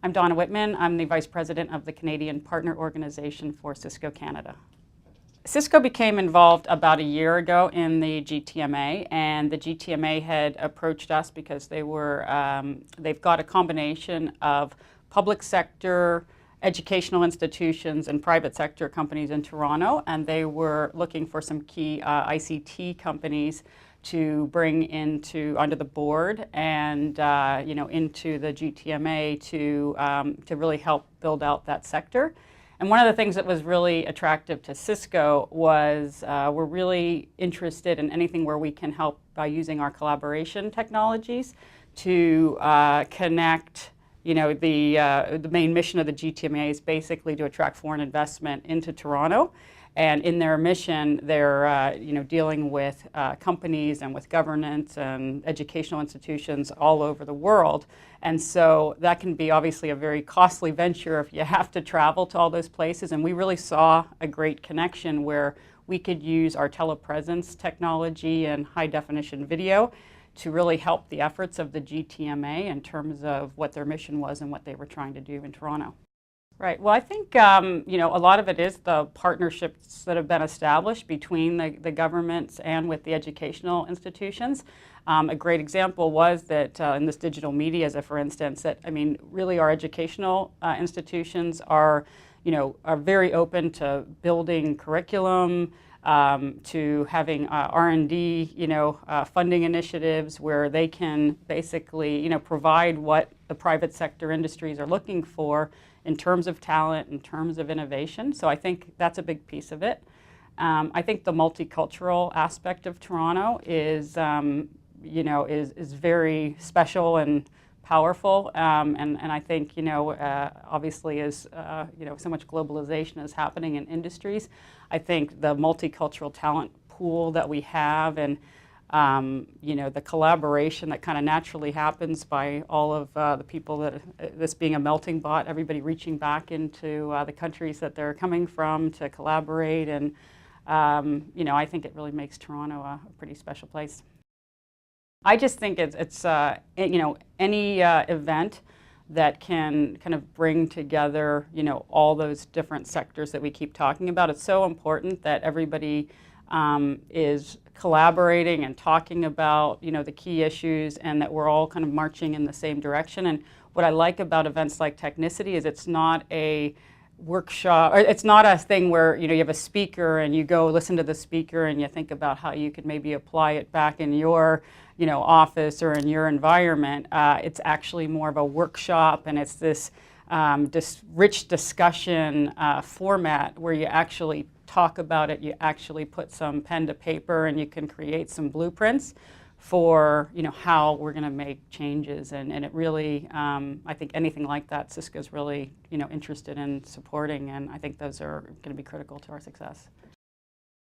I'm Donna Wittmann. I'm the Vice President of the Canadian Partner Organization for Cisco Canada. Cisco became involved about a year ago in the GTMA, and the GTMA had approached us because they've got a combination of public sector, educational institutions, and private sector companies in Toronto, and they were looking for some key ICT companies to bring onto the board and into the GTMA to really help build out that sector. And one of the things that was really attractive to Cisco was we're really interested in anything where we can help by using our collaboration technologies to connect. The main mission of the GTMA is basically to attract foreign investment into Toronto. And in their mission, they're dealing with companies and with governments and educational institutions all over the world. And so that can be obviously a very costly venture if you have to travel to all those places. And we really saw a great connection where we could use our telepresence technology and high definition video to really help the efforts of the GTMA in terms of what their mission was and what they were trying to do in Toronto. Right. Well, I think a lot of it is the partnerships that have been established between the governments and with the educational institutions. A great example was that in this digital media, for instance, really our educational institutions are very open to building curriculum, to having R&D, funding initiatives where they can basically, provide what the private sector industries are looking for in terms of talent, in terms of innovation. So I think that's a big piece of it. I think the multicultural aspect of Toronto is very special and powerful, and I think obviously as so much globalization is happening in industries, I think the multicultural talent pool that we have and the collaboration that kind of naturally happens by all of the people this being a melting pot, everybody reaching back into the countries that they're coming from to collaborate, and I think it really makes Toronto a pretty special place. I just think it's any event that can kind of bring together all those different sectors that we keep talking about. It's so important that everybody is collaborating and talking about the key issues, and that we're all kind of marching in the same direction. And what I like about events like Technicity is it's not a workshop, or it's not a thing where you have a speaker and you go listen to the speaker and you think about how you could maybe apply it back in your office or in your environment. It's actually more of a workshop, and it's this rich discussion format where you actually talk about it, you actually put some pen to paper, and you can create some blueprints for how we're going to make changes, and it really I think anything like that Cisco's really interested in supporting, and I think those are going to be critical to our success.